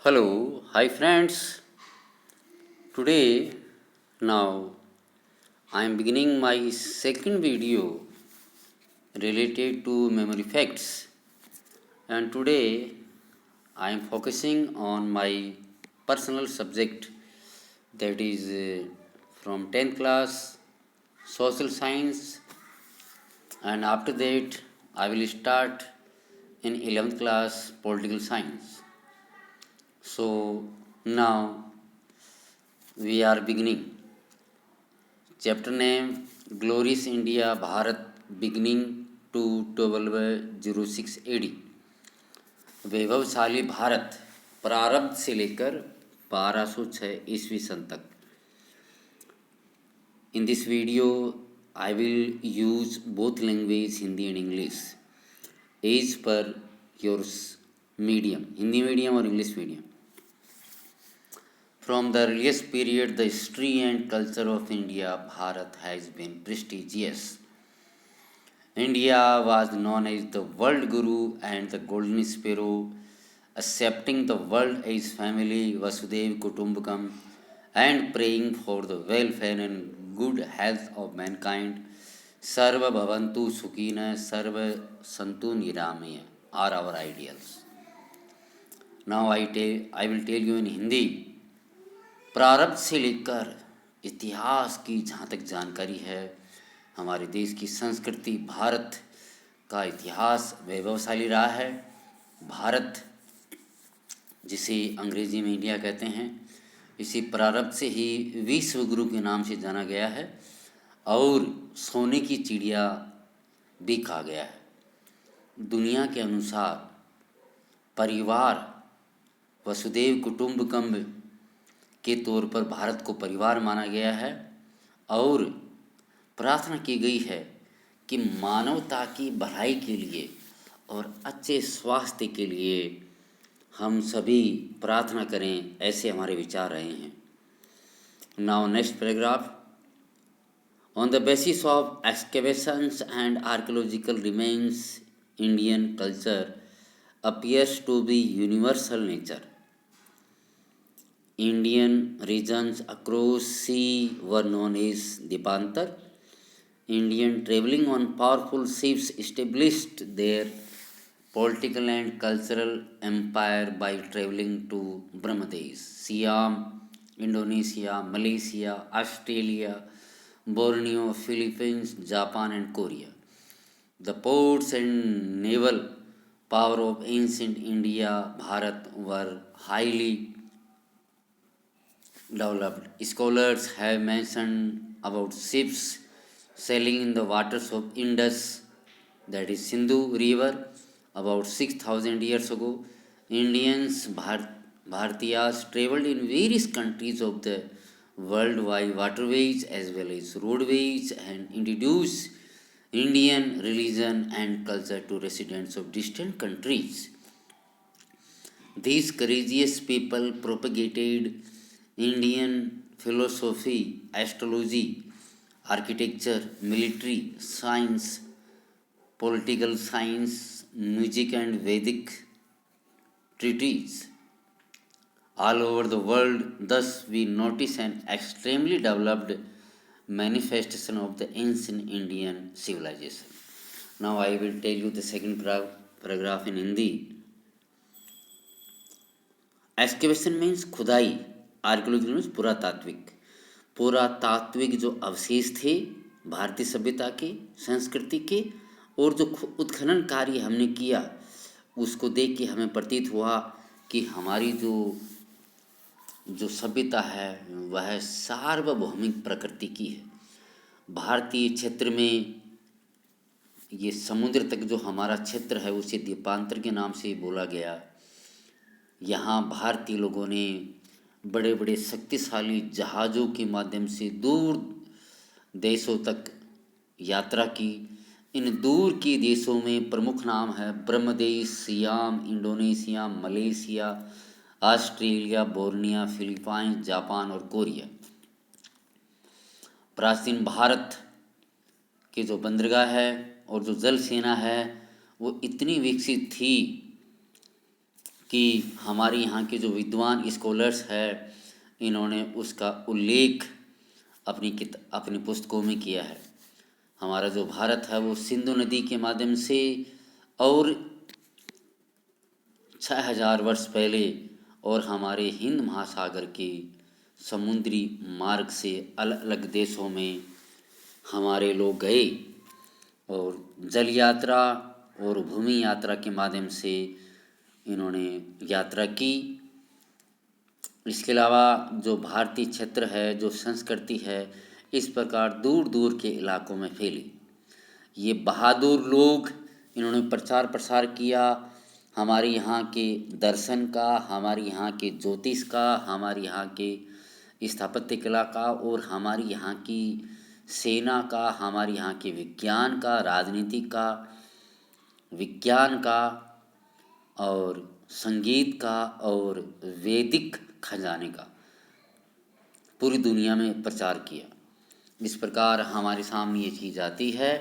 Hello, hi friends. Today, now I am beginning my second video related to memory facts, and today I am focusing on my personal subject, that is from 10th class social science, and after that I will start in 11th class political science. So now we are beginning. Chapter name Glorious India Bharat beginning to 1206 AD. वैभवशाली भारत प्रारंभ से लेकर 1206 ईस्वी सन तक. In this video, I will use both language Hindi and English as per your medium, Hindi medium or English medium. From the earliest period, the history and culture of India, Bharat, has been prestigious. India was known as the world guru and the golden sparrow, accepting the world as family, Vasudev Kutumbakam, and praying for the welfare and good health of mankind. Sarva Bhavantu Sukhina, Sarva Santu Niramaya are our ideals. Now I will tell you in Hindi. प्रारब्ध से लेकर इतिहास की जहाँ तक जानकारी है, हमारे देश की संस्कृति, भारत का इतिहास वैभवशाली रहा है. भारत जिसे अंग्रेजी में इंडिया कहते हैं, इसी प्रारब्ध से ही विश्व गुरु के नाम से जाना गया है और सोने की चिड़िया भी कहा गया है. दुनिया के अनुसार परिवार वसुदेव कुटुंबकम के तौर पर भारत को परिवार माना गया है और प्रार्थना की गई है कि मानवता की भलाई के लिए और अच्छे स्वास्थ्य के लिए हम सभी प्रार्थना करें, ऐसे हमारे विचार रहे हैं. Now next paragraph. On the basis of excavations and archaeological remains, Indian culture appears to be universal nature. Indian regions across sea were known as Dipantar. Indian travelling on powerful ships established their political and cultural empire by travelling to Brahmadesh, Siam, Indonesia, Malaysia, Australia, Borneo, Philippines, Japan and Korea. The ports and naval power of ancient India, Bharat, were highly developed. Scholars have mentioned about ships sailing in the waters of Indus, that is Sindhu river, about 6,000 years ago. Indians, Bharatiyas, traveled in various countries of the world by waterways as well as roadways and introduced Indian religion and culture to residents of distant countries. These courageous people propagated Indian philosophy, astrology, architecture, military science, political science, music, and Vedic treatises all over the world. Thus, we notice an extremely developed manifestation of the ancient Indian civilization. Now, I will tell you the second paragraph in Hindi. Excavation means खुदाई, archaeology means पुरातात्विक जो अवशेष थे भारतीय सभ्यता के, संस्कृति के, और जो उत्खनन कार्य हमने किया, उसको देख के हमें प्रतीत हुआ कि हमारी जो सभ्यता है वह सार्वभौमिक प्रकृति की है. भारतीय क्षेत्र में ये समुद्र तक जो हमारा क्षेत्र है उसे द्वीपांतर के नाम से बोला गया. यहाँ भारतीय लोगों ने बड़े बड़े शक्तिशाली जहाज़ों के माध्यम से दूर देशों तक यात्रा की. इन दूर के देशों में प्रमुख नाम है Brahmadesh, Siam, Indonesia, Malaysia, Australia, Borneo, Philippines, Japan और कोरिया. प्राचीन भारत के जो बंदरगाह है और जो जल सेना है वो इतनी विकसित थी कि हमारे यहाँ के जो विद्वान स्कॉलर्स हैं, इन्होंने उसका उल्लेख अपनी पुस्तकों में किया है। हमारा जो भारत है वो सिंधु नदी के माध्यम से और 6000 वर्ष पहले और हमारे हिंद महासागर के समुद्री मार्ग से अलग अलग देशों में हमारे लोग गए और जल यात्रा और भूमि यात्रा के माध्यम से इन्होंने यात्रा की। इसके अलावा जो भारतीय क्षेत्र है, जो संस्कृति है, इस प्रकार दूर दूर के इलाकों में फैली। ये बहादुर लोग, इन्होंने प्रचार प्रसार किया हमारे यहाँ के दर्शन का, हमारे यहाँ के ज्योतिष का, हमारे यहाँ के स्थापत्य कला का और हमारी यहाँ की सेना का, हमारे यहाँ के विज्ञान का, राजनीति का, विज्ञान का और संगीत का और वैदिक खजाने का पूरी दुनिया में प्रचार किया। इस प्रकार हमारे सामने ये चीज़ आती है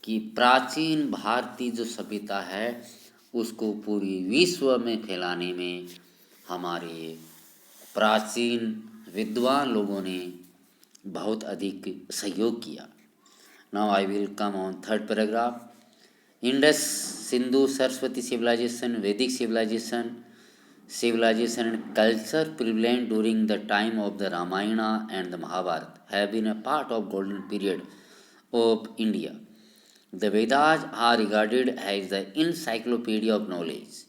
कि प्राचीन भारतीय जो सभ्यता है उसको पूरी विश्व में फैलाने में हमारे प्राचीन विद्वान लोगों ने बहुत अधिक सहयोग किया। Now I will come on third paragraph. Indus Sindhu Saraswati civilization, Vedic civilization and culture prevalent during the time of the Ramayana and the Mahabharata have been a part of golden period of India. The Vedas are regarded as the encyclopedia of knowledge.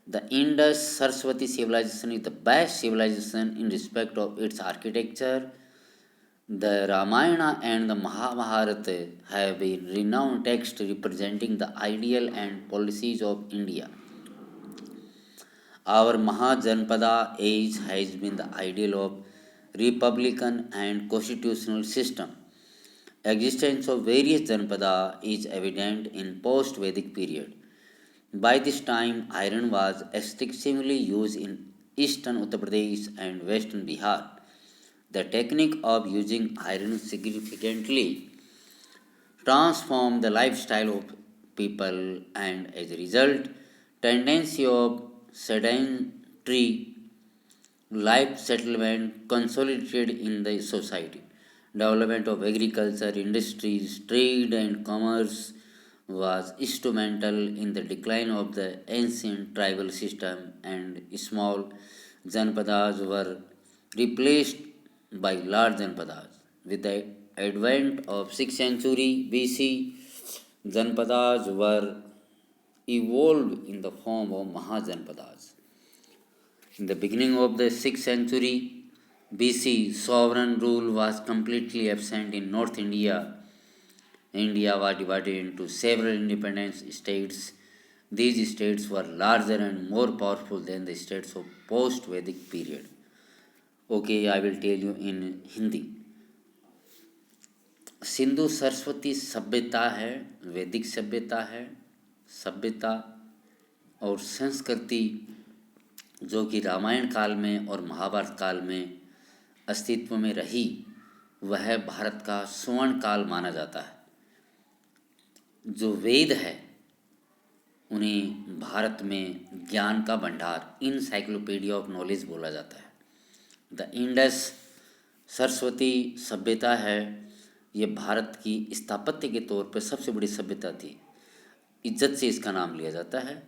The Indus Saraswati civilization is the best civilization in respect of its architecture. The Ramayana and the Mahabharata have been renowned texts representing the ideal and policies of India. Our Mahajanpada age has been the ideal of republican and constitutional system. Existence of various Janpada is evident in post-Vedic period. By this time, iron was extensively used in eastern Uttar Pradesh and western Bihar. The technique of using iron significantly transformed the lifestyle of people, and as a result, tendency of sedentary life settlement consolidated in the society. Development of agriculture, industries, trade and commerce was instrumental in the decline of the ancient tribal system, and small Janpadas were replaced by large Janpadas. With the advent of 6th century BC, Janpadas were evolved in the form of Mahajanpadas. In the beginning of the 6th century BC, sovereign rule was completely absent in North India. India was divided into several independent states. These states were larger and more powerful than the states of post-Vedic period. Okay, I will tell you in Hindi. Sindhu Saraswati सभ्यता है, वैदिक सभ्यता है, सभ्यता और संस्कृति जो कि रामायण काल में और महाभारत काल में अस्तित्व में रही, वह भारत का स्वर्ण काल माना जाता है। जो वेद है उन्हें भारत में ज्ञान का भंडार, इनसाइक्लोपीडिया ऑफ नॉलेज बोला जाता है। द इंडस सरस्वती सभ्यता है, ये भारत की स्थापत्य के तौर पर सबसे बड़ी सभ्यता थी, इज्जत से इसका नाम लिया जाता है।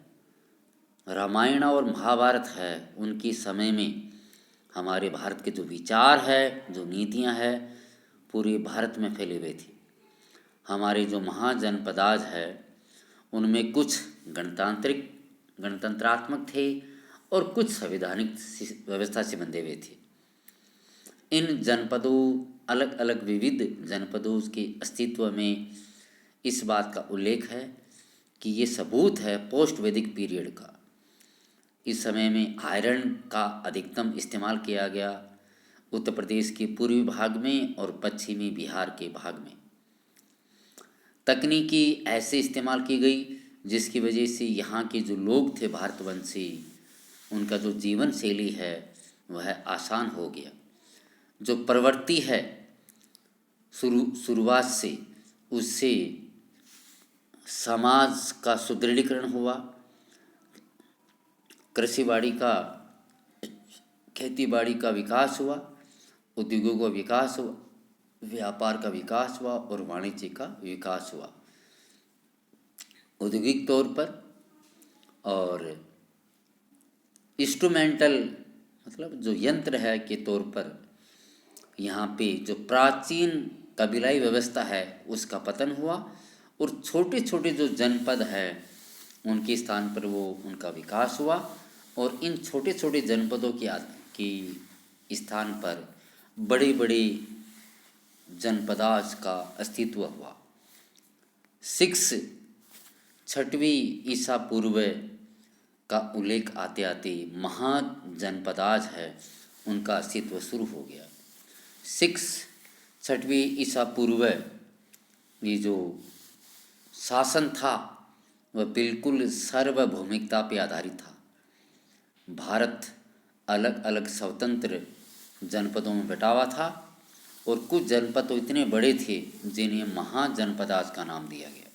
रामायण और महाभारत है, उनकी समय में हमारे भारत के जो विचार है, जो नीतियां है, पूरे भारत में फैले हुए थी। हमारे जो महाजनपदाज है उनमें कुछ गणतंत्रात्मक थे और कुछ संवैधानिक व्यवस्था से बंधे हुए थे। इन जनपदों, अलग अलग विविध जनपदों के अस्तित्व में इस बात का उल्लेख है कि ये सबूत है पोस्ट वैदिक पीरियड का। इस समय में आयरन का अधिकतम इस्तेमाल किया गया उत्तर प्रदेश के पूर्वी भाग में और पश्चिमी बिहार के भाग में। तकनीकी ऐसे इस्तेमाल की गई जिसकी वजह से यहाँ के जो लोग थे भारतवंशी, उनका जो जीवन शैली है वह आसान हो गया। जो प्रवृत्ति है शुरुआत से, उससे समाज का सुदृढ़ीकरण हुआ, कृषिबाड़ी का खेती बाड़ी का विकास हुआ, उद्योगों का विकास हुआ, व्यापार का विकास हुआ और वाणिज्य का विकास हुआ। औद्योगिक तौर पर और इंस्ट्रूमेंटल मतलब जो यंत्र है के तौर पर यहाँ पे जो प्राचीन कबीलाई व्यवस्था है उसका पतन हुआ और छोटे छोटे जो जनपद है उनके स्थान पर वो उनका विकास हुआ और इन छोटे छोटे जनपदों की स्थान पर बड़े बड़े जनपदाज का अस्तित्व हुआ। सिक्स छठवीं ईसा पूर्व का उल्लेख आते आते महाजनपदाज है उनका अस्तित्व शुरू हो गया। सिक्स छठवीं ईसा पूर्व ये जो शासन था वह बिल्कुल सार्वभौमिकता पे आधारित था। भारत अलग अलग स्वतंत्र जनपदों में बटा हुआ था और कुछ जनपद तो इतने बड़े थे जिन्हें महाजनपदाज का नाम दिया गया।